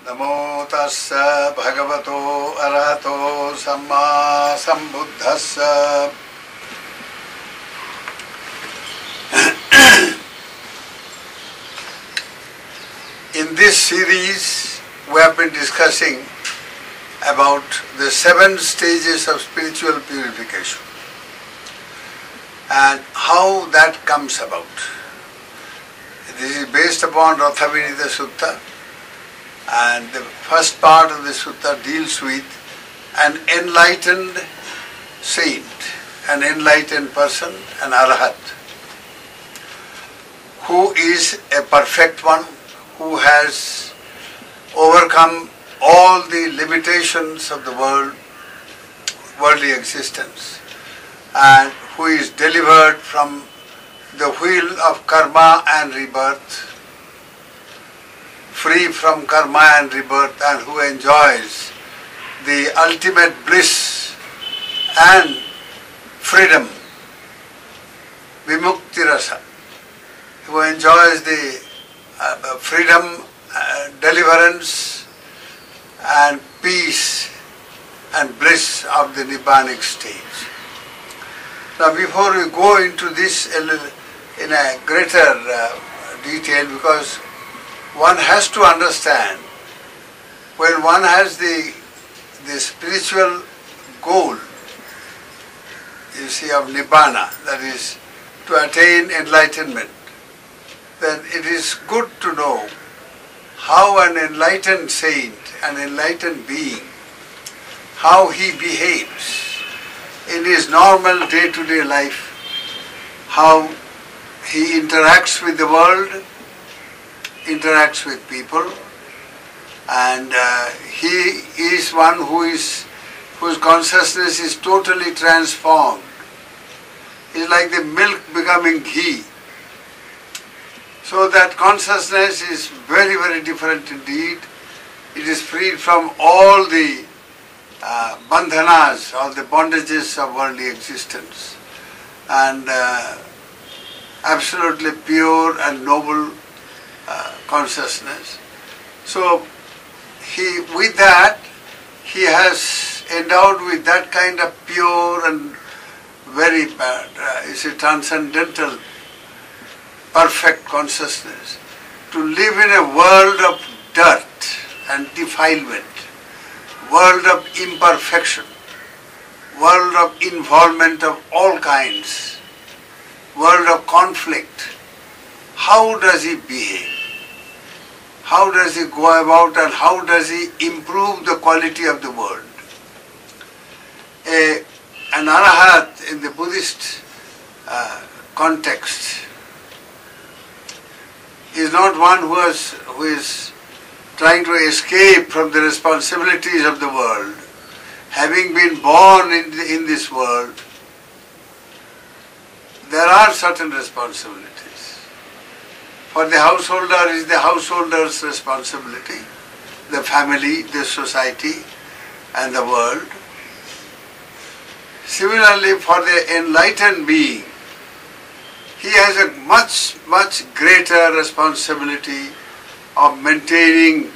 Namo tassa bhagavato arahato samma sambuddhassa. In this series, we have been discussing about the 7 stages of spiritual purification and how that comes about. This is based upon Rathavinita Sutta, and the first part of the sutta deals with an enlightened saint, an enlightened person, an Arahat, who is a perfect one, who has overcome all the limitations of the worldly existence, and who is delivered from the wheel of karma and rebirth, free from karma and rebirth, and who enjoys the ultimate bliss and freedom, vimukti rasa, who enjoys the freedom, deliverance and peace and bliss of the Nibbanic stage. Now, before we go into this in a greater detail, because one has to understand, when one has the spiritual goal, you see, of Nibbana, that is to attain enlightenment, then it is good to know how an enlightened saint, an enlightened being, how he behaves in his normal day-to-day life, how he interacts with the world, interacts with people, and he is one whose consciousness is totally transformed. It's like the milk becoming ghee. So that consciousness is very, very different indeed. It is freed from all the bandhanas, all the bondages of worldly existence, and absolutely pure and noble consciousness. So with that, he has endowed with that kind of pure and very transcendental, perfect consciousness to live in a world of dirt and defilement, world of imperfection, world of involvement of all kinds, world of conflict. How does he behave? How does he go about, and how does he improve the quality of the world? An Arahat in the Buddhist context is not one who is trying to escape from the responsibilities of the world. Having been born in this world, there are certain responsibilities. For the householder is the householder's responsibility, the family, the society, and the world. Similarly, for the enlightened being, he has a much, much greater responsibility of maintaining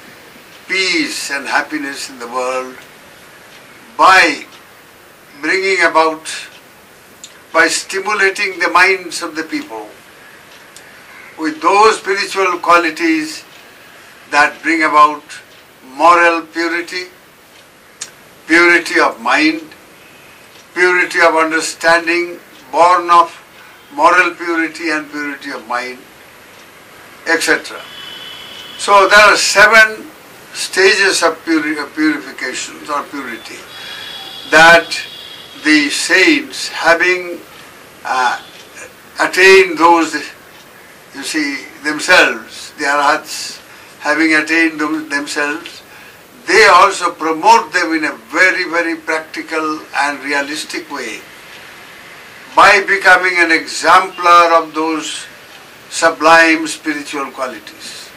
peace and happiness in the world by bringing about, by stimulating the minds of the people with those spiritual qualities that bring about moral purity, purity of mind, purity of understanding, born of moral purity and purity of mind, etc. So there are 7 stages of purifications or purity that the saints, having attained those, you see, themselves, the Arahats having attained themselves, they also promote them in a very, very practical and realistic way by becoming an exemplar of those sublime spiritual qualities.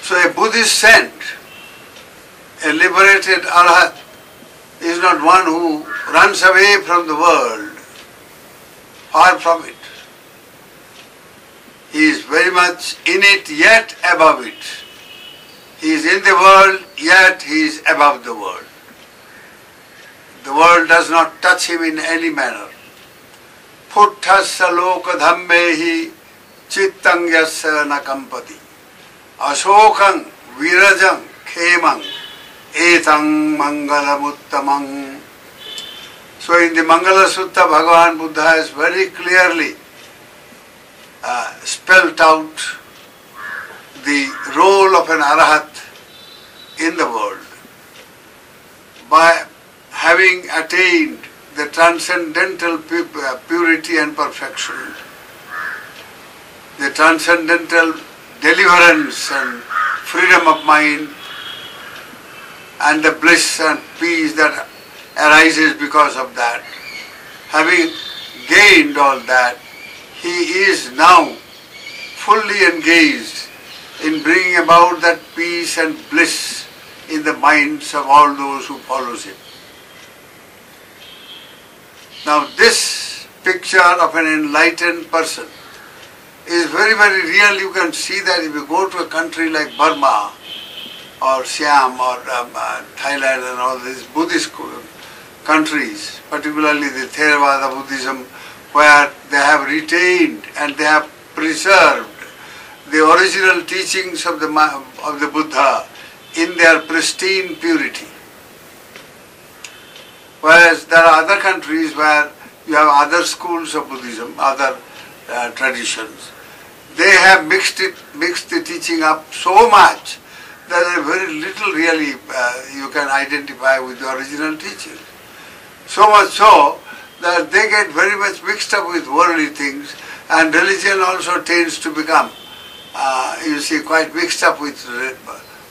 So a Buddhist saint, a liberated Arahat, is not one who runs away from the world, far from it. He is very much in it, yet above it. He is in the world, yet he is above the world. The world does not touch him in any manner. Puthasya loka dhammehi chittang yasya na kampati. Ashokang virajang khemang etang mangalamuttamang. So in the Mangala Sutta, Bhagavan Buddha has very clearly spelled out the role of an Arahat in the world. By having attained the transcendental purity and perfection, the transcendental deliverance and freedom of mind, and the bliss and peace that arises because of that. Having gained all that, he is now fully engaged in bringing about that peace and bliss in the minds of all those who follows him. Now this picture of an enlightened person is very, very real. You can see that if you go to a country like Burma or Siam or Thailand and all these Buddhist countries, particularly the Theravada Buddhism, where they have retained and they have preserved the original teachings of the Buddha in their pristine purity. Whereas there are other countries where you have other schools of Buddhism, other traditions. They have mixed the teaching up so much that there is very little really you can identify with the original teaching. So much so that they get very much mixed up with worldly things, and religion also tends to become, you see, quite mixed up with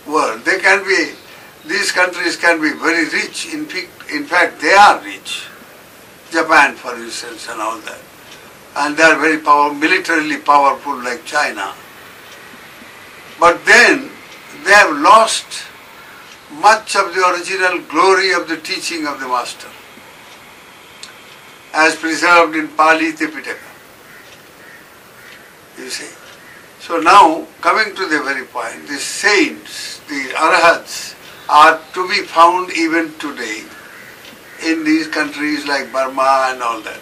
world. These countries can be very rich. In fact, they are rich. Japan, for instance, and all that. And they are very militarily powerful like China. But then they have lost much of the original glory of the teaching of the Master, as preserved in Pali Tipitaka. You see. So now, coming to the very point, the saints, the Arahats, are to be found even today in these countries like Burma and all that.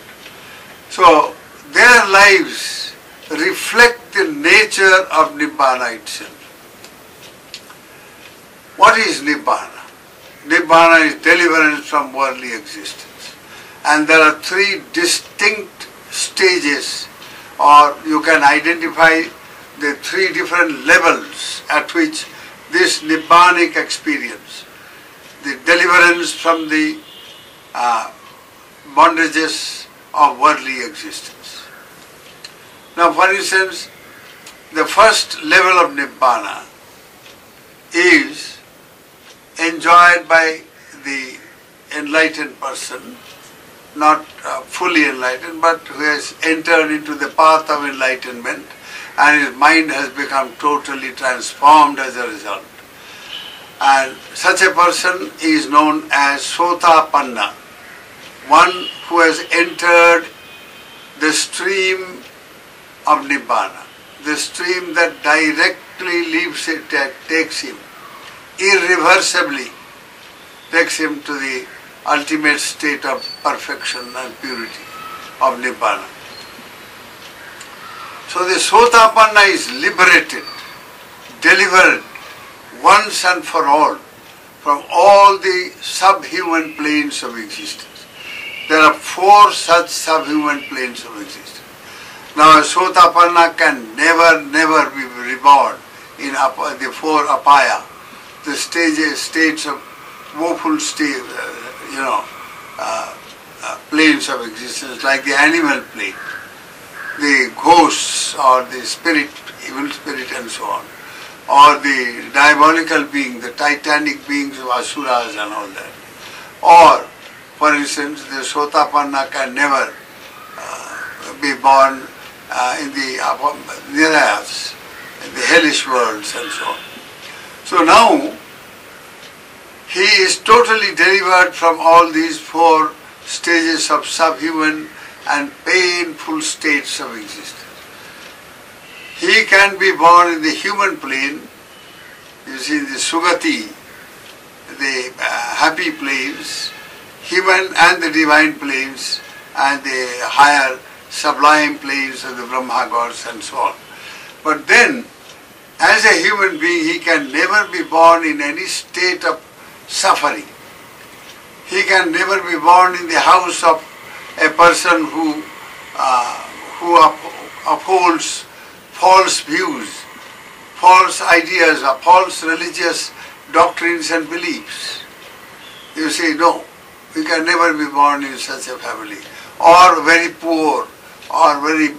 So their lives reflect the nature of Nibbana itself. What is Nibbana? Nibbana is deliverance from worldly existence. And there are three distinct stages, or you can identify the three different levels at which this Nibbanic experience, the deliverance from the bondages of worldly existence. Now, for instance, the first level of Nibbana is enjoyed by the enlightened person, not fully enlightened, but who has entered into the path of enlightenment, and his mind has become totally transformed as a result. And such a person is known as Sotapanna, one who has entered the stream of Nibbana, the stream that directly leaves it, takes him, irreversibly takes him to the ultimate state of perfection and purity of Nibbana. So the Sotapanna is liberated, delivered once and for all from all the subhuman planes of existence. There are 4 such subhuman planes of existence. Now a Sotapanna can never be reborn in the 4 apaya, the states of woeful planes of existence, like the animal plane, the ghosts or the spirit, evil spirit and so on, or the diabolical being, the titanic beings of asuras and all that. Or, for instance, the Sotapanna can never be born in the Nirayas, in the hellish worlds and so on. So now, he is totally delivered from all these 4 stages of subhuman and painful states of existence. He can be born in the human plane, You see the Sugati, the happy planes, human and the divine planes, and the higher sublime planes of the Brahma gods and so on. But then, as a human being, he can never be born in any state of suffering. He can never be born in the house of a person who upholds false views, false ideas, or false religious doctrines and beliefs. You say, no, we can never be born in such a family, or very poor, or very,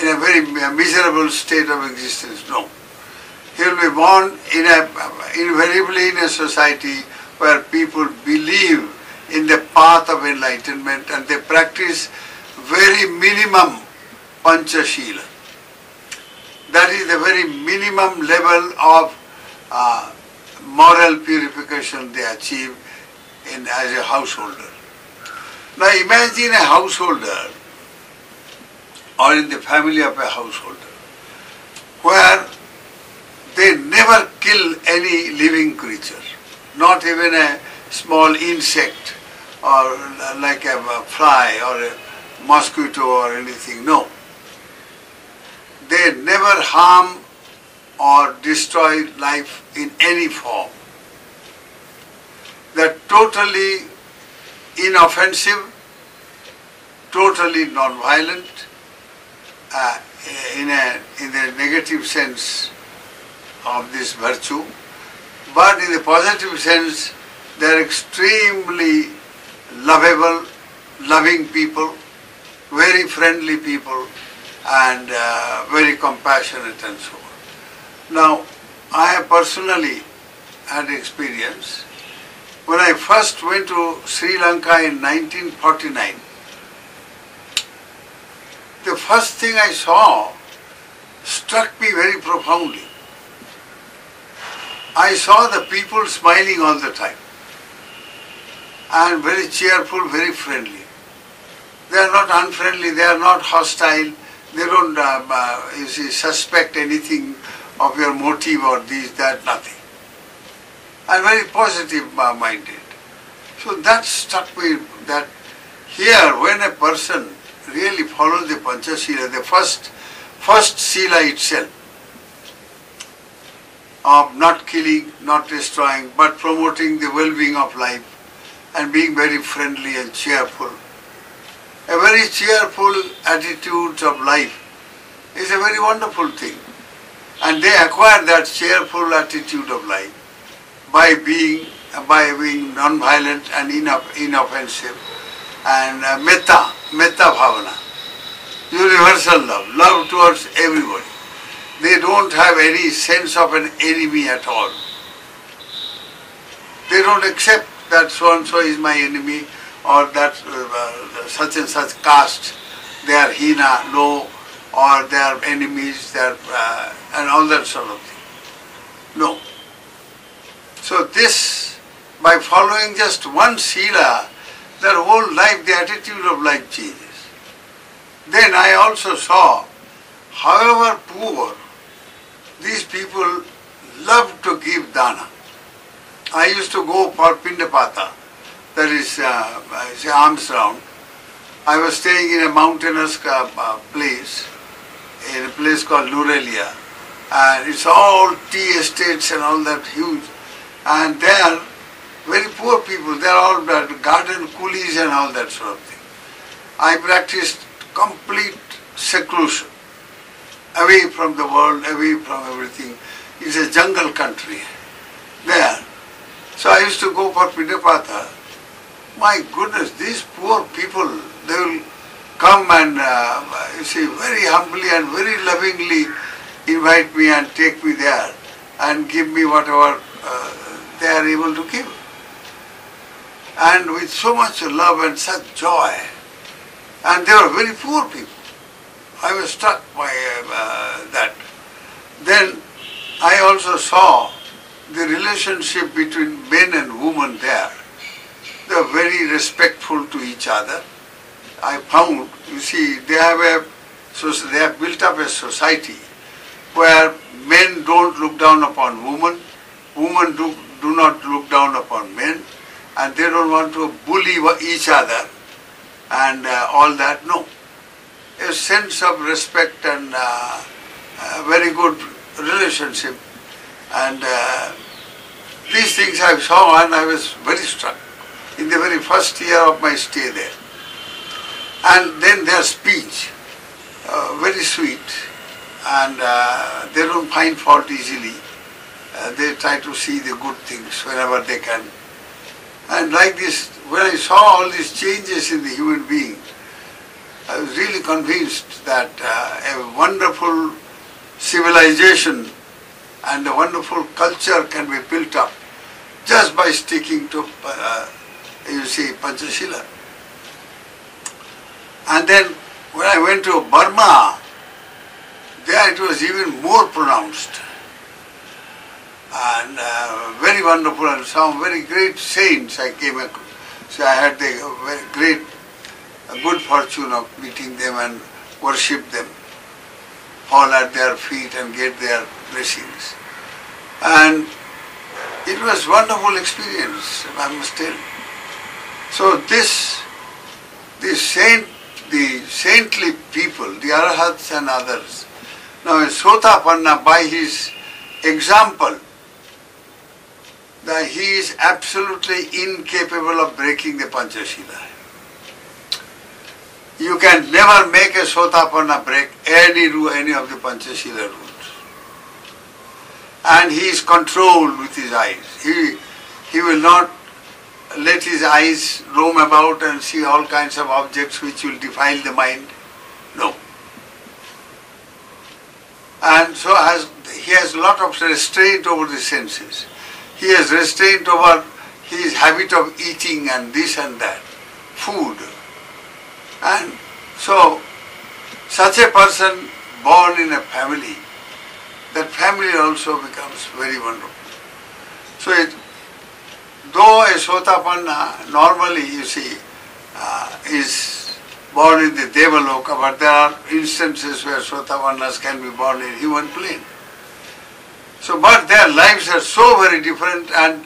in a very miserable state of existence. No. He will be born invariably in a society where people believe in the path of enlightenment and they practice very minimum Panchashila. That is the very minimum level of moral purification they achieve as a householder. Now imagine a householder or in the family of a householder where they never kill any living creature, not even a small insect or like a fly or a mosquito or anything, no. They never harm or destroy life in any form. They're totally inoffensive, totally non-violent, in the negative sense of this virtue, but in the positive sense, they are extremely lovable, loving people, very friendly people, and very compassionate and so on. Now, I have personally had experience. When I first went to Sri Lanka in 1949, the first thing I saw struck me very profoundly. I saw the people smiling all the time and very cheerful, very friendly. They are not unfriendly, they are not hostile, they don't suspect anything of your motive or this, that, nothing. And very positive minded. So that struck me that here when a person really follows the Panchashila, the first Sila itself, of not killing, not destroying, but promoting the well-being of life and being very friendly and cheerful. A very cheerful attitude of life is a very wonderful thing. And they acquire that cheerful attitude of life by being non-violent and inoffensive and metta bhavana, universal love towards everybody. They don't have any sense of an enemy at all. They don't accept that so-and-so is my enemy or that such and such caste, they are hina, no, or they are enemies, they are, and all that sort of thing. No. So this, by following just one Sila, their whole life, the attitude of life changes. Then I also saw, however poor, these people love to give dana. I used to go for Pindapata, that is alms round. I was staying in a mountainous place, in a place called Nurelia, and it's all tea estates and all that huge, and they are very poor people, they are all garden coolies and all that sort of thing. I practiced complete seclusion, away from the world, away from everything. It's a jungle country there. So I used to go for Pindapata. My goodness, these poor people, they will come and very humbly and very lovingly invite me and take me there and give me whatever they are able to give. And with so much love and such joy. And they were very poor people. I was struck by that. Then I also saw the relationship between men and women there. They are very respectful to each other. I found, they have built up a society where men down upon women, women do not look down upon men, and they don't want to bully each other and all that. No. A sense of respect and very good relationship. And these things I saw and I was very struck in the very first year of my stay there. And then their speech, very sweet, and they don't find fault easily. They try to see the good things whenever they can. And like this, when I saw all these changes in the human being, I was really convinced that a wonderful civilization and a wonderful culture can be built up just by sticking to, Panchashila. And then when I went to Burma, there it was even more pronounced. And very wonderful, and some very great saints I came across. So I had the very great, good fortune of meeting them and worship them, fall at their feet and get their blessings. And it was wonderful experience, I must tell. So the saintly people, the Arahats and others. Now Sotapanna, by his example, that he is absolutely incapable of breaking the Panchashila. You can never make a Sotapanna break any of the Panchashila rules. And he is controlled with his eyes. He will not let his eyes roam about and see all kinds of objects which will defile the mind. No. And so he has a lot of restraint over the senses. He has restraint over his habit of eating and this and that, food. And so, such a person born in a family, that family also becomes very wonderful. So, though a Sotapanna normally, you see, is born in the Devaloka, but there are instances where Sotapannas can be born in human plane. So, but their lives are so very different, and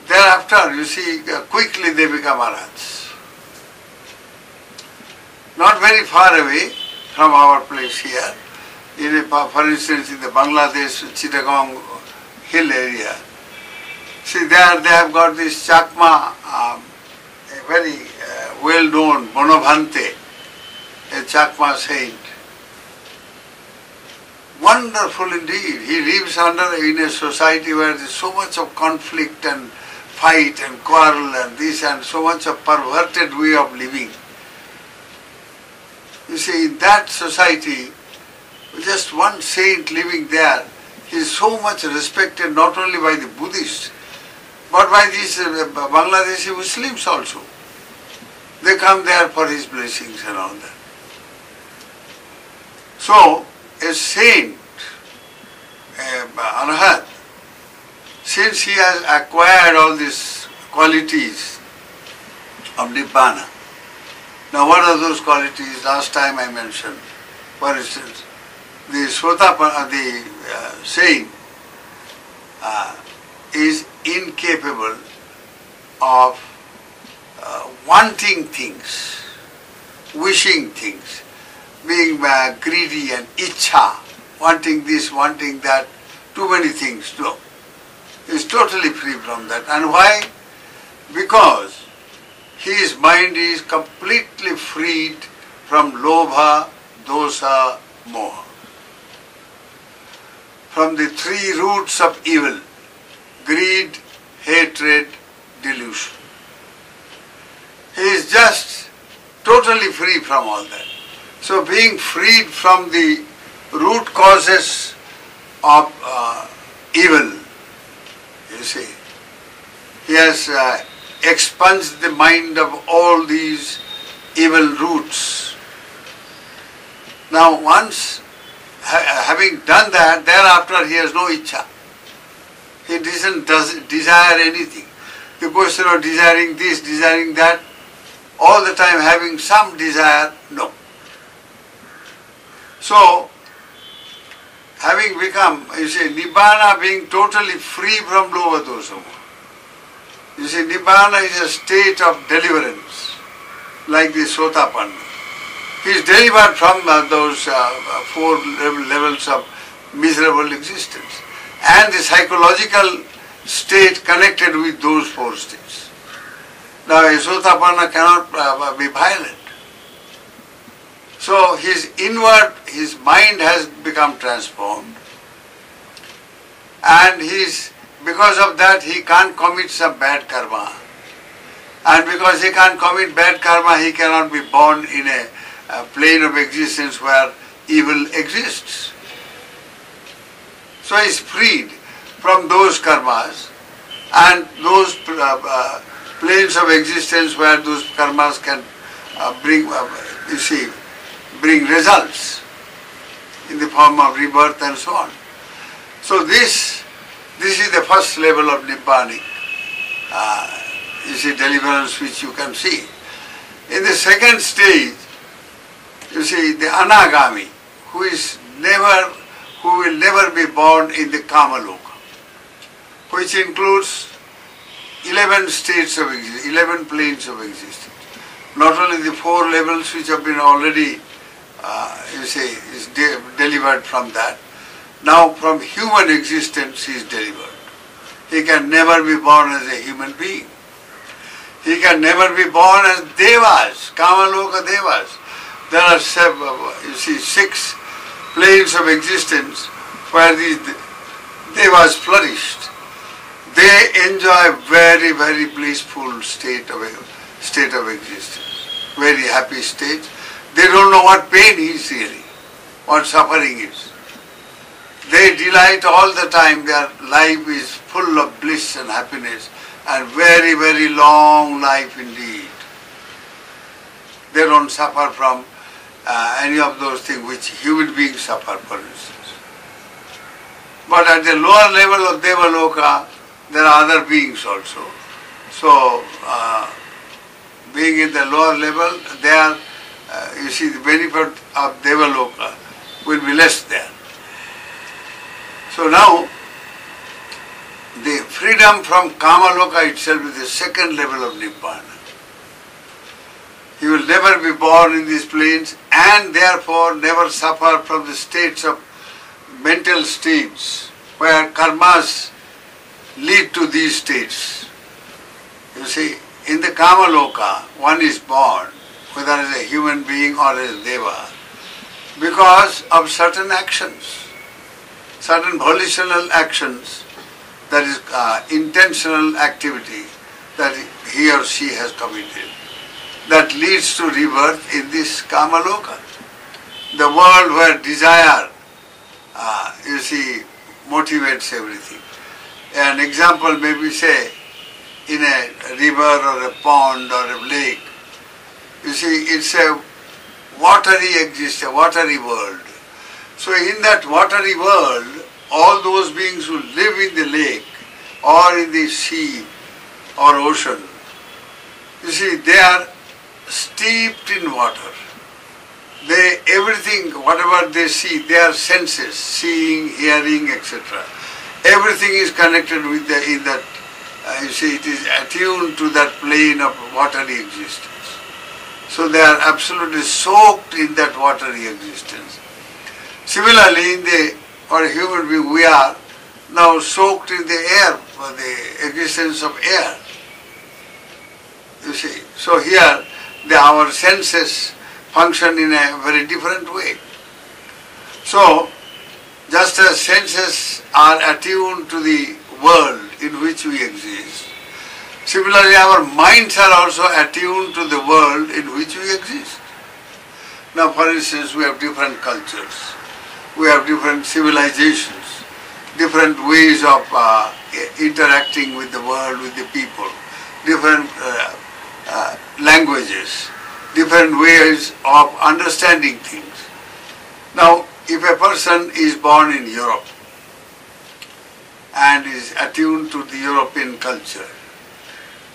thereafter, you see, quickly they become Arahats. Not very far away from our place here, for instance, in the Bangladesh Chittagong hill area. See, there they have got this Chakma, a very well-known Bhante, a Chakma saint. Wonderful indeed. He lives in a society where there is so much of conflict and fight and quarrel and this and so much of perverted way of living. You see, in that society, just one saint living there, he is so much respected not only by the Buddhists, but by these Bangladeshi Muslims also. They come there for his blessings and all that. So, a saint, an Arahat, since he has acquired all these qualities of Nibbana. Now what are those qualities? Last time I mentioned, for instance, the Sotapanna, the saint, is incapable of wanting things, wishing things, being greedy and ichha, wanting this, wanting that, too many things. No. He is totally free from that. And why? Because his mind is completely freed from lobha, dosa, moha. From the three roots of evil: greed, hatred, delusion. He is just totally free from all that. So being freed from the root causes of evil, you see, he has expunged the mind of all these evil roots. Now once having done that, thereafter he has no ichha. He doesn't desire anything. The question of desiring this, desiring that, all the time having some desire, no. So, having become, you see, Nibbana being totally free from lower dosha. You see, Nibbana is a state of deliverance, like the Sotapanna. He is delivered from those four levels of miserable existence and the psychological state connected with those four states. Now, a Sotapanna cannot be violent. So his his mind has become transformed, and because of that he can't commit some bad karma. And because he can't commit bad karma, he cannot be born in a plane of existence where evil exists. So he is freed from those karmas and those planes of existence where those karmas can bring results in the form of rebirth and so on. So this is the first level of Nibbanic, deliverance which you can see. In the second stage, you see the Anagami, who will never be born in the Kamaloka, which includes 11 states of existence, 11 planes of existence. Not only the four levels which have been already, is delivered from that. Now from human existence he is delivered. He can never be born as a human being. He can never be born as devas, Kamaloka devas. There are 6 planes of existence where these devas flourished. They enjoy very, very blissful state of existence, very happy state. They don't know what pain is really, what suffering is. They delight all the time. Their life is full of bliss and happiness and very, very long life indeed. They don't suffer from any of those things which human beings suffer, for instance. But at the lower level of Devaloka, there are other beings also. So, being in the lower level, there, the benefit of Devaloka will be less there. So now, the freedom from Kamaloka itself is the second level of Nibbana. He will never be born in these planes and therefore never suffer from the states of mental states where karmas lead to these states. You see, in the Kamaloka, one is born, whether as a human being or as a deva, because of certain actions, certain volitional actions, that is intentional activity that he or she has committed, that leads to rebirth in this Kamaloka, the world where desire, motivates everything. An example may be, say, in a river or a pond or a lake. You see, it's a watery world. So in that watery world, all those beings who live in the lake or in the sea or ocean, you see, they are steeped in water. Everything, whatever they see, their senses, seeing, hearing, etc. Everything is connected with it is attuned to that plane of watery existence. So they are absolutely soaked in that watery existence. Similarly, for a human being, we are now soaked in the air, for the existence of air. You see, so here our senses function in a very different way. So, just as senses are attuned to the world in which we exist, similarly our minds are also attuned to the world in which we exist. Now, for instance, we have different cultures, we have different civilizations, different ways of interacting with the world, with the people, different languages, different ways of understanding things. Now, if a person is born in Europe and is attuned to the European culture,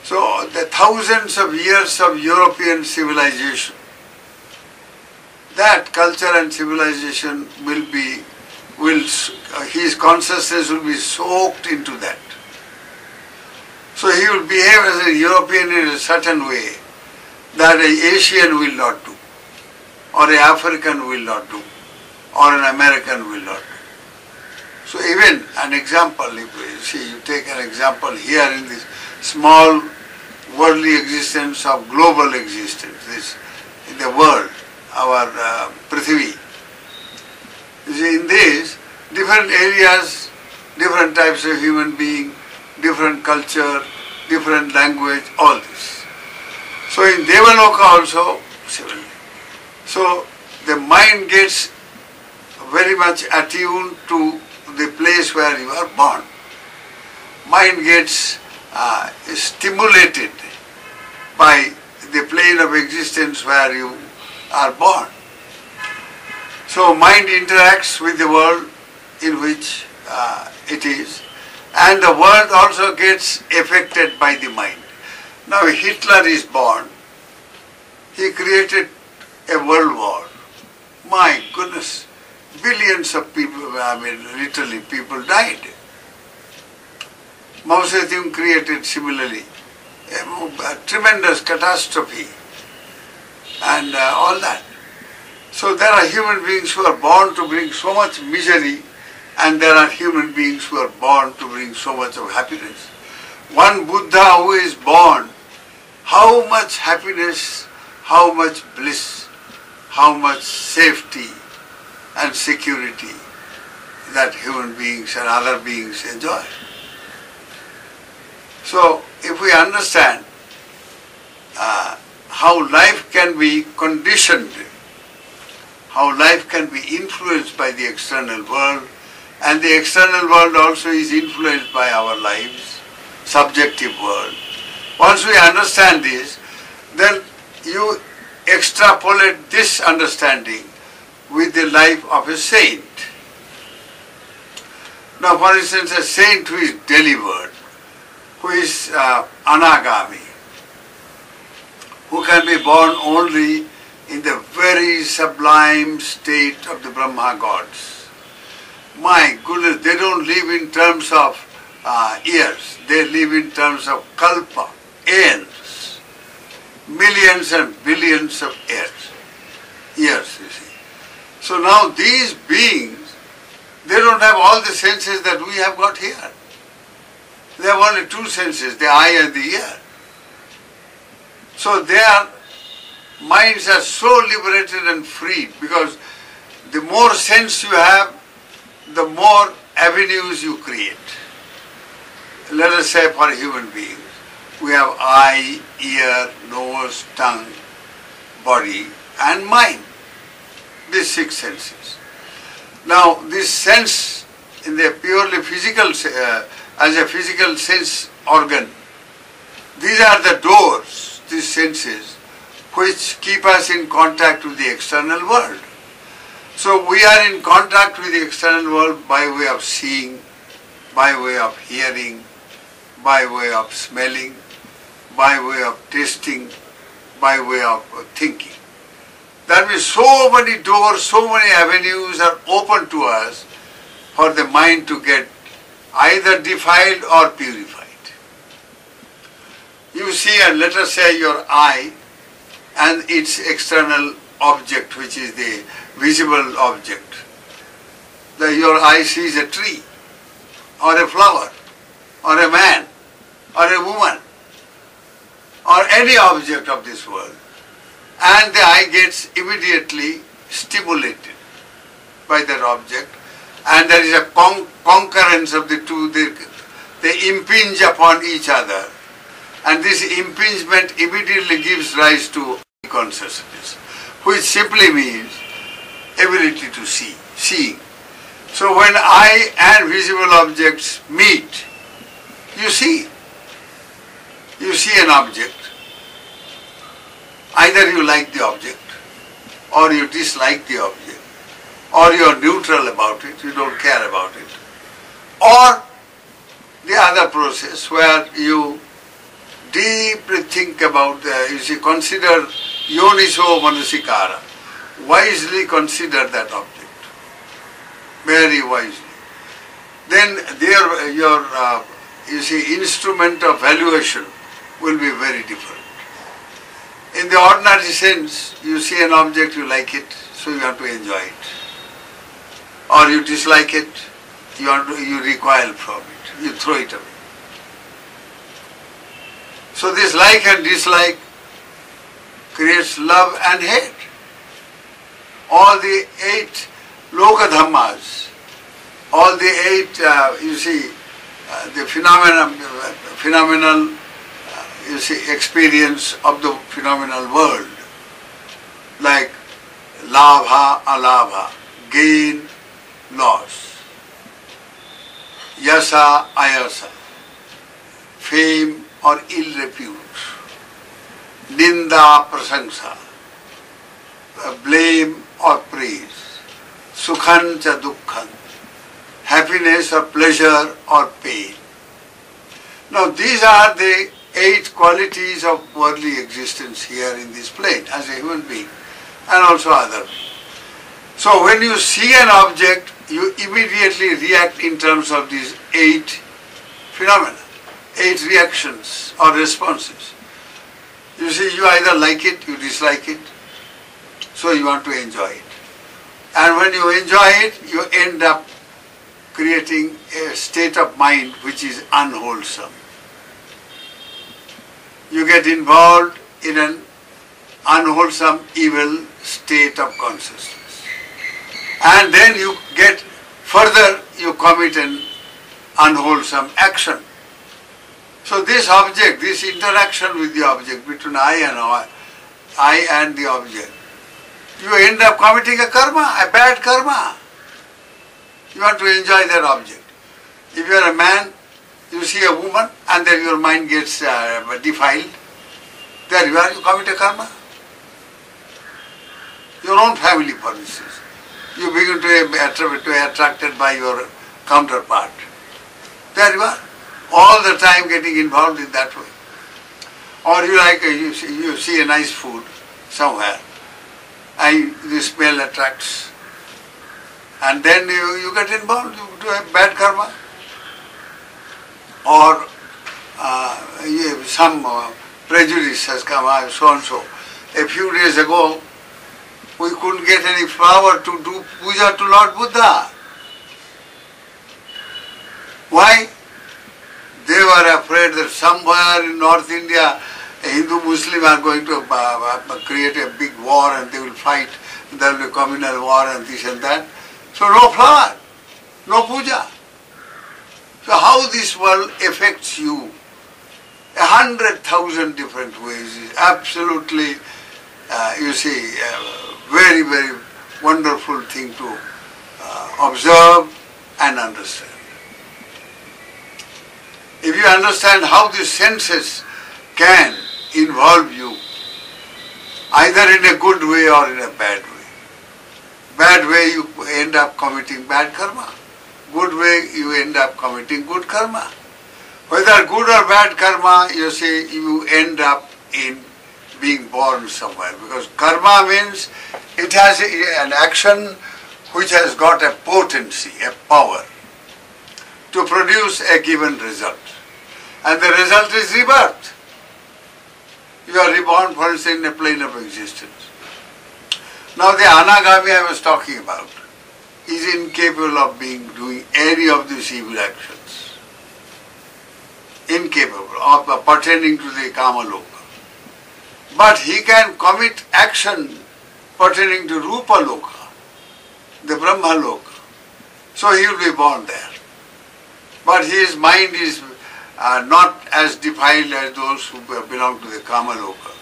so the thousands of years of European civilization, that culture and civilization will consciousness will be soaked into that. So he will behave as a European in a certain way that an Asian will not do, or an African will not do, or an American will not do. So even an example, if you see, you take an example here in this small worldly existence of global existence, this in the world, our Prithvi. You see, in this, different areas, different types of human being, different culture, different language, all this. So in Devaloka also, similarly. So the mind gets very much attuned to the place where you are born. Mind gets stimulated by the plane of existence where you are born. So mind interacts with the world in which it is, and the world also gets affected by the mind. Now Hitler is born. He created a world war. My goodness, billions of people, literally people died. Mao Zedong created similarly a tremendous catastrophe and all that. So there are human beings who are born to bring so much misery, and there are human beings who are born to bring so much of happiness. One Buddha who is born, how much happiness, how much bliss, how much safety and security that human beings and other beings enjoy. So if we understand how life can be conditioned, how life can be influenced by the external world, and the external world also is influenced by our lives, subjective world. Once we understand this, then you extrapolate this understanding with the life of a saint. Now, for instance, a saint who is delivered, who is anagami, who can be born only in the very sublime state of the Brahma gods. My goodness, they don't live in terms of years, they live in terms of kalpa, aeons, millions and billions of years, you see. So now these beings, they don't have all the senses that we have got here. They have only two senses, the eye and the ear. So their minds are so liberated and freed, because the more sense you have, the more avenues you create. Let us say for human beings, we have eye, ear, nose, tongue, body and mind. These six senses. Now this sense in the purely physical, as a physical sense organ, these are the doors, these senses, which keep us in contact with the external world. So we are in contact with the external world by way of seeing, by way of hearing, by way of smelling, by way of tasting, by way of thinking. That means so many doors, so many avenues are open to us for the mind to get either defiled or purified. You see, and let us say your eye and its external object, which is the visible object. Your eye sees a tree, or a flower, or a man, or a woman, or any object of this world, and the eye gets immediately stimulated by that object, and there is a concurrence of the two, they impinge upon each other, and this impingement immediately gives rise to consciousness, which simply means ability to see, seeing. So when eye and visible objects meet, you see an object. Either you like the object, or you dislike the object, or you are neutral about it, you don't care about it. Or the other process where you deeply think about, consider yoniso manasikara, wisely consider that object, very wisely. then your you see, instrument of valuation will be very different. In the ordinary sense, you see an object, you like it, so you have to enjoy it. Or you dislike it, you recoil from it, you throw it away. So this like and dislike creates love and hate. All the 8 Loka Dhammas, all the 8, you see, the phenomenal, you see, experience of the phenomenal world, like labha, alabha, gain, loss, yasa, ayasa, fame or ill repute, ninda, prasansa, blame or praise, sukhan cha dukkhan, happiness or pleasure or pain. Now these are the 8 qualities of worldly existence here in this plane as a human being and also other. So when you see an object, you immediately react in terms of these 8 phenomena, 8 reactions or responses. You see, you either like it, you dislike it, so you want to enjoy it. And when you enjoy it, you end up creating a state of mind which is unwholesome. You get involved in an unwholesome, evil state of consciousness. And then you get further, you commit an unwholesome action. So this object, this interaction with the object, between I and the object, you end up committing a karma, a bad karma. You want to enjoy that object. If you are a man, you see a woman and then your mind gets defiled, there you are, you commit a karma. Your own family, for instance, you begin to be attracted by your counterpart. There you are, all the time getting involved in that way. Or you see a nice food somewhere and the smell attracts, and then you get involved, you do a bad karma. Or some prejudice has come, so and so. A few days ago, we couldn't get any flower to do puja to Lord Buddha. Why? They were afraid that somewhere in North India, a Hindu-Muslim are going to create a big war and they will fight, there will be a communal war and this and that. So no flower, no puja. So how this world affects you, 100,000 different ways is absolutely, you see, very, very wonderful thing to observe and understand. If you understand how the senses can involve you, either in a good way or in a bad way. Bad way you end up committing bad karma. Good way you end up committing good karma. Whether good or bad karma, you see, you end up in being born somewhere. Because karma means it has an action which has got a potency, a power to produce a given result. And the result is rebirth. You are reborn, for instance, in a plane of existence. Now the anagami I was talking about is incapable of doing any of these evil actions. Incapable of pertaining to the kama loka. But he can commit action pertaining to rupa loka, the brahma loka. So he will be born there. But his mind is not as defiled as those who belong to the kama loka.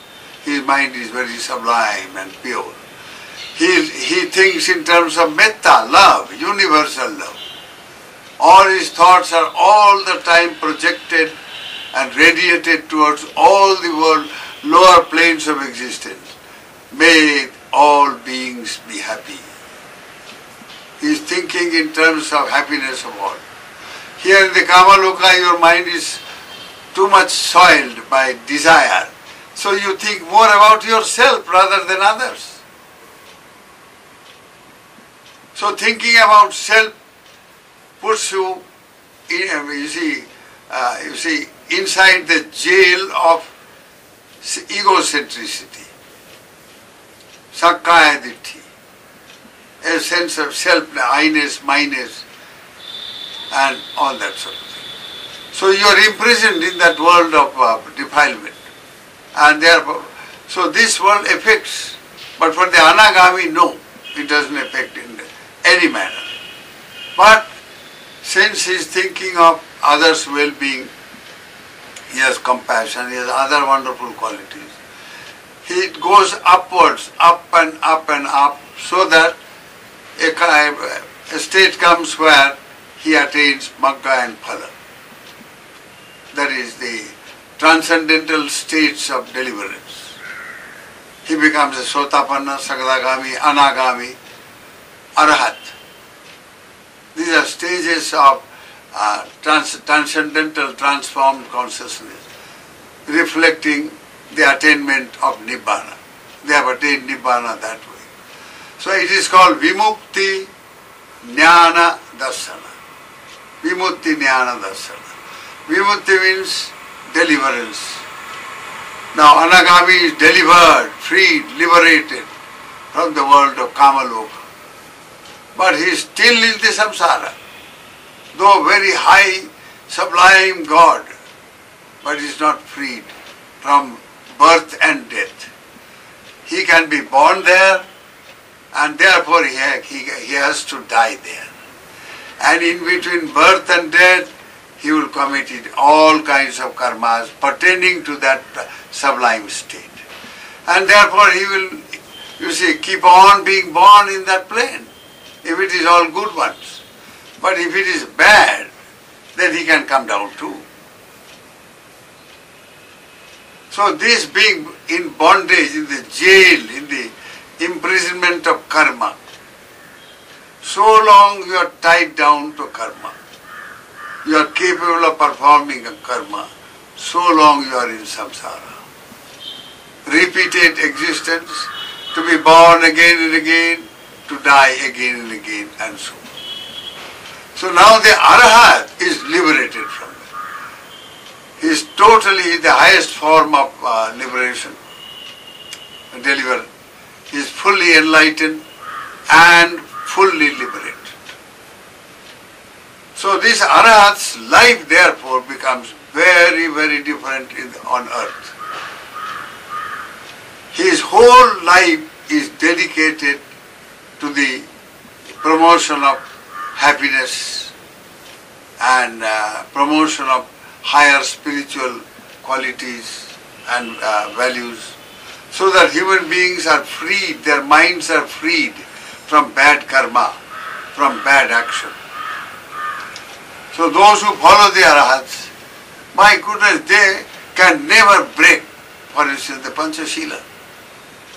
His mind is very sublime and pure. He thinks in terms of metta, love, universal love. All his thoughts are all the time projected and radiated towards all the world, lower planes of existence. May all beings be happy. He is thinking in terms of happiness of all. Here in the kama loka, your mind is too much soiled by desire. So you think more about yourself rather than others. So thinking about self puts you you see, inside the jail of egocentricity, sakkaya ditthi, a sense of self, I-ness, my-ness, and all that sort of thing. So you are imprisoned in that world of defilement, and therefore, so this world affects, but for the anagami, no, it doesn't affect in any manner. But since he is thinking of others' well-being, he has compassion, he has other wonderful qualities. He goes upwards, up and up and up, so that a state comes where he attains Magga and Phala. That is the transcendental states of deliverance. He becomes a Sotapanna, Sakadagami, Anagami, Arahat. These are stages of transcendental transformed consciousness, reflecting the attainment of Nibbana. They have attained Nibbana that way. So it is called Vimukti Jnana Darsana. Vimukti Jnana Darsana. Vimukti means deliverance. Now Anagami is delivered, freed, liberated from the world of Kamaloka. But he is still in the samsara, though very high, sublime God, but he is not freed from birth and death. He can be born there, and therefore he has to die there. And in between birth and death, he will commit all kinds of karmas pertaining to that sublime state. And therefore he will, keep on being born in that plane, if it is all good ones. But if it is bad, then he can come down too. So this being in bondage, in the jail, in the imprisonment of karma, so long you are tied down to karma, you are capable of performing a karma, so long you are in samsara. Repeated existence, to be born again and again, to die again and again, and so on. So now the Arahat is liberated from it. He is totally the highest form of liberation, deliverance. He is fully enlightened and fully liberated. So this Arahat's life therefore becomes very, very different on earth. His whole life is dedicated to the promotion of happiness and promotion of higher spiritual qualities and values, so that human beings are freed, their minds are freed from bad karma, from bad action. So those who follow the Arahats, my goodness, they can never break, for instance, the Panchashila.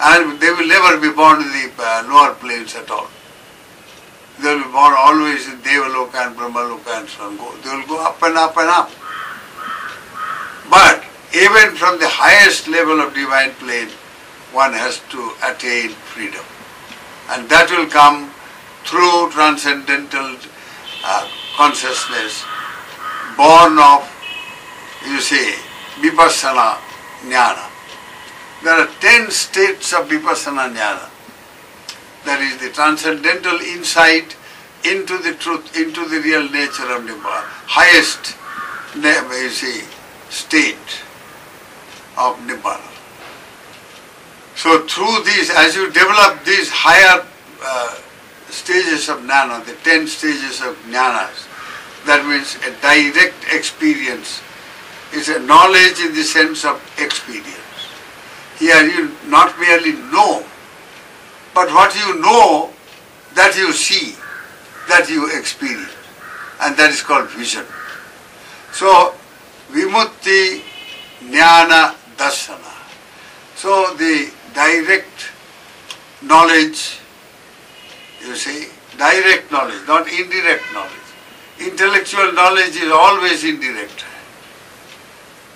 And they will never be born in the lower planes at all. They will be born always in Devaloka and Brahmaloka and so on. They will go up and up and up. But even from the highest level of divine plane, one has to attain freedom. And that will come through transcendental consciousness, born of, Vipassana Jnana. There are 10 states of Vipassana Jnana. That is the transcendental insight into the truth, into the real nature of Nibbana, highest, state of Nibbana. So through these, as you develop these higher stages of Jnana, the 10 stages of Jnanas, that means a direct experience, is a knowledge in the sense of experience. Here you not merely know, but what you know, that you see, that you experience, and that is called vision. So, Vimutti Jnana Darsana. So the direct knowledge, direct knowledge, not indirect knowledge. Intellectual knowledge is always indirect.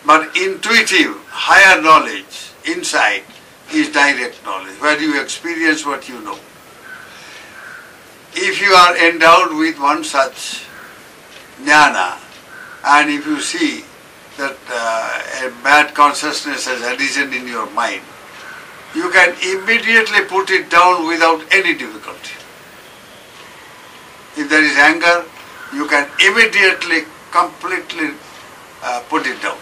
But intuitive, higher knowledge, insight, is direct knowledge, where you experience what you know. If you are endowed with one such jnana, And if you see that a bad consciousness has arisen in your mind, you can immediately put it down without any difficulty. If there is anger, you can immediately, completely put it down.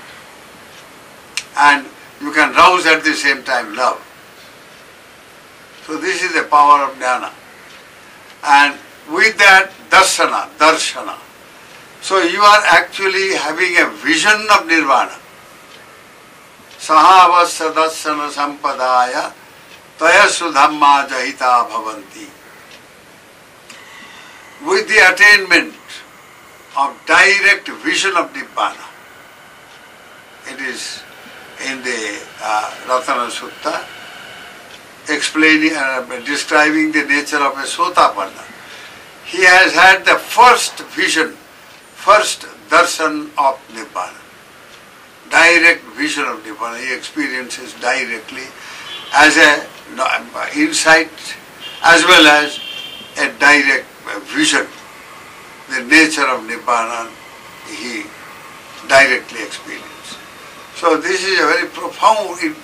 And you can rouse at the same time love. So this is the power of jnana. And with that, darshana. So you are actually having a vision of nirvana. Sahavasya darsana sampadaya tayasu dhamma jahita bhavanti. With the attainment of direct vision of Nibbana, it is in the Ratana Sutta explaining describing the nature of a Sotapanna. He has had the first vision, first darshan of Nibbana. Direct vision of Nibbana. He experiences directly as a insight as well as a direct vision. The nature of Nibbana he directly experiences. So this is a very profound, it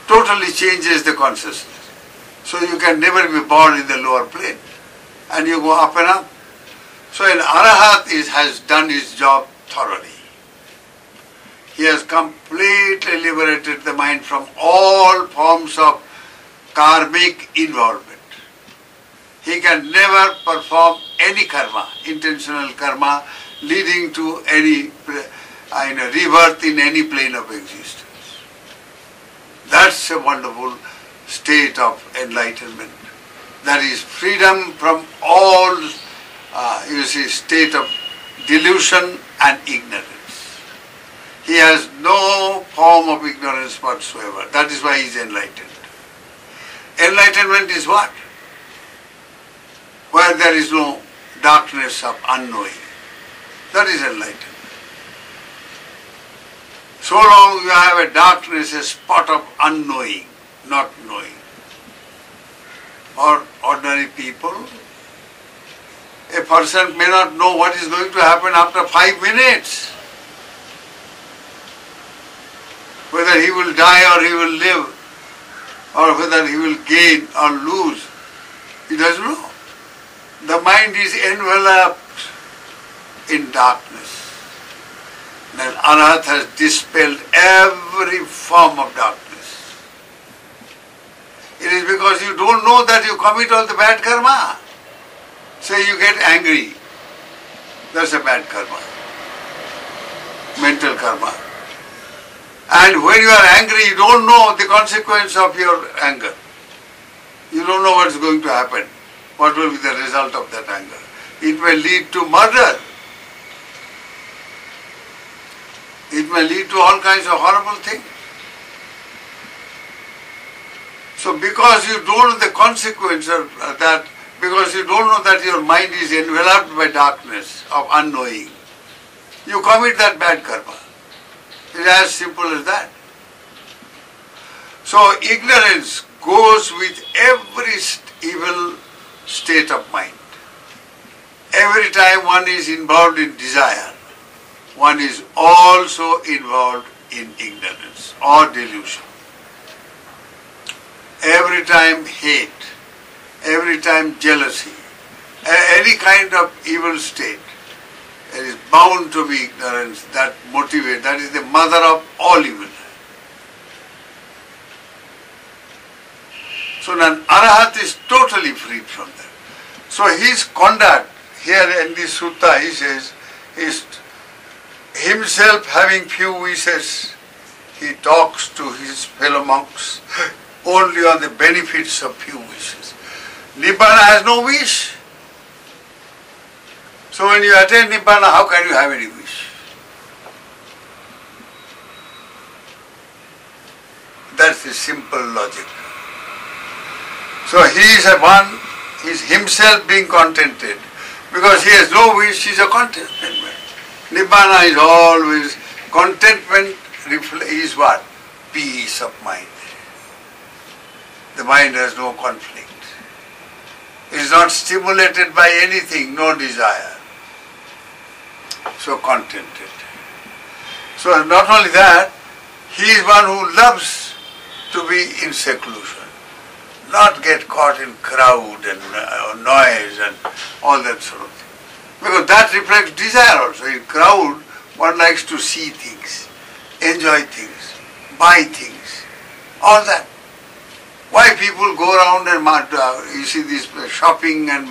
totally changes the consciousness. So you can never be born in the lower plane and you go up and up. So an Arahat has done his job thoroughly. He has completely liberated the mind from all forms of karmic involvement. He can never perform any karma, intentional karma, leading to any rebirth in any plane of existence. That's a wonderful state of enlightenment. That is freedom from all, state of delusion and ignorance. He has no form of ignorance whatsoever. That is why he is enlightened. Enlightenment is what? Where there is no darkness of unknowing. That is enlightenment. So long you have a darkness, a spot of unknowing, not knowing. For ordinary people, a person may not know what is going to happen after 5 minutes. Whether he will die or he will live, or whether he will gain or lose, he doesn't know. The mind is enveloped in darkness. Then Arahat has dispelled every form of darkness. It is because you don't know that you commit all the bad karma. Say you get angry. That's a bad karma. Mental karma. And when you are angry, you don't know the consequence of your anger. You don't know what is going to happen. What will be the result of that anger? It may lead to murder. It may lead to all kinds of horrible things. So because you don't know the consequence of that, because you don't know that your mind is enveloped by darkness of unknowing, you commit that bad karma. It is as simple as that. So ignorance goes with every evil state of mind. Every time one is involved in desire, one is also involved in ignorance or delusion. Every time hate, every time jealousy, any kind of evil state, there is bound to be ignorance that motivates, that is the mother of all evil. So an Arahat is totally freed from that. So his conduct, here in this sutta he says, is himself having few wishes, he talks to his fellow monks only on the benefits of few wishes. Nibbana has no wish. So when you attain Nibbana, how can you have any wish? That's the simple logic. So he is he is himself being contented. Because he has no wish, he is a contentment. Nibbana is always, contentment is what? Peace of mind. The mind has no conflict. It is not stimulated by anything, no desire. So contented. So not only that, he is one who loves to be in seclusion, not get caught in crowd and noise and all that sort of thing. Because that reflects desire also. In crowd, one likes to see things, enjoy things, buy things, all that. Why people go around and you see this shopping and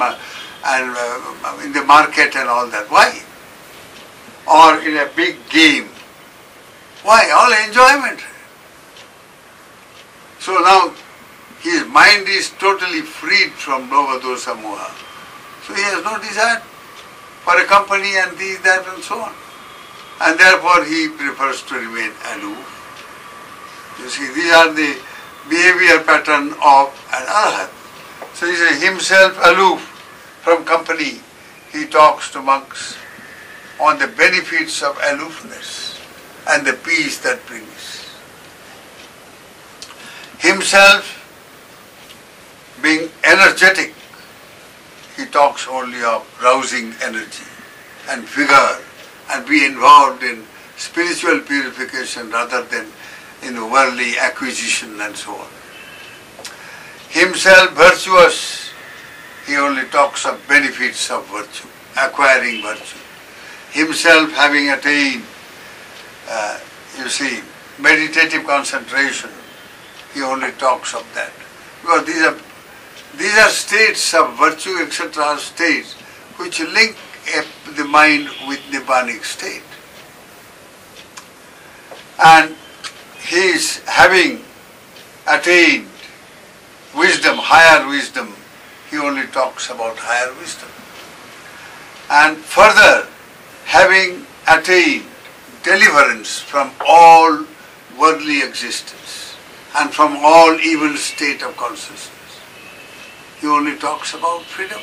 in the market and all that? Why? Or in a big game. Why? All enjoyment. So now his mind is totally freed from lobha, dosa, moha. So he has no desire for a company and this, that and so on. And therefore he prefers to remain aloof. You see, these are the behavior pattern of an Arahat. So he is himself aloof from company. He talks to monks on the benefits of aloofness and the peace that brings. Himself being energetic, he talks only of rousing energy and vigor and be involved in spiritual purification rather than in worldly acquisition and so on. Himself virtuous, he only talks of benefits of virtue, acquiring virtue. Himself having attained, meditative concentration, he only talks of that. Because these are states of virtue, etc., states which link the mind with Nibbanic state. And he is having attained wisdom, higher wisdom, he only talks about higher wisdom. And further, having attained deliverance from all worldly existence and from all evil state of consciousness, he only talks about freedom,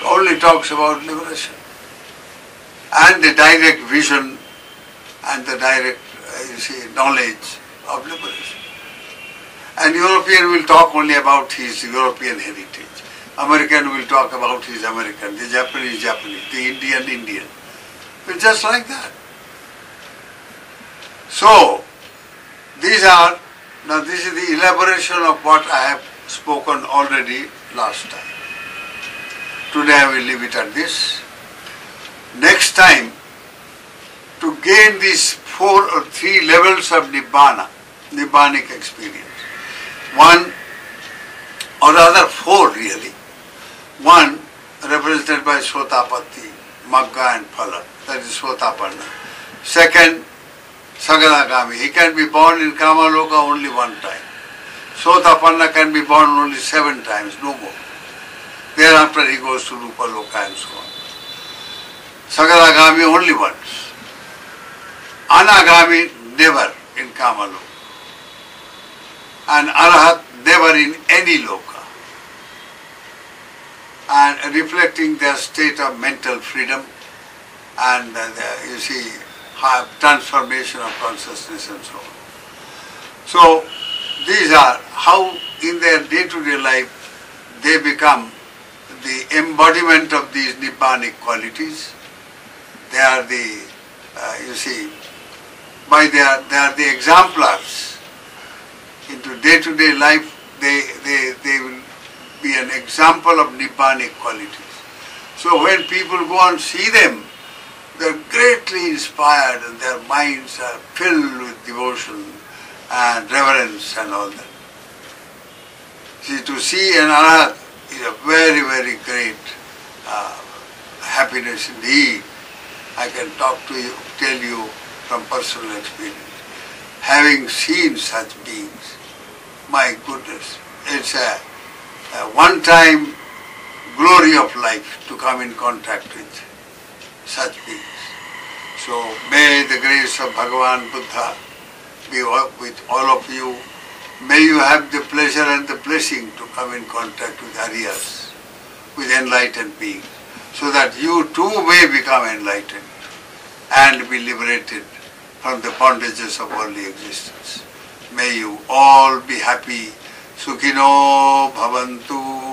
only talks about liberation and the direct vision and the direct knowledge of liberation. And European will talk only about his European heritage. American will talk about his American, the Japanese, the Indian. It's just like that. So, this is the elaboration of what I have spoken already last time. Today I will leave it at this. Next time, to gain these 4 or 3 levels of Nibbana, Nibbanic experience. One, or rather 4 really. One, represented by Sotapatti, Magga and Phala, that is Sotapanna. Second, Sagadagami, he can be born in Kamaloka only one time. Sotapanna can be born only 7 times, no more. Thereafter he goes to Rupa Loka and so on. Sagadagami only once. Anagami never in Kamaloka. And Arahat never in any loka. And reflecting their state of mental freedom and transformation of consciousness and so on. So these are how in their day-to-day life they become the embodiment of these Nibbanic qualities. They are the, they are the exemplars. Into day-to-day life, they will be an example of Nibbanic qualities. So when people go and see them, they are greatly inspired and their minds are filled with devotion and reverence and all that. See, to see an Arahat is a very, very great happiness indeed. I can tell you from personal experience. Having seen such beings, my goodness, it's a one-time glory of life to come in contact with such beings. So may the grace of Bhagavan Buddha be with all of you. May you have the pleasure and the blessing to come in contact with Aryas, with enlightened beings, so that you too may become enlightened and be liberated from the bondages of worldly existence. May you all be happy. Sukhino bhavantu.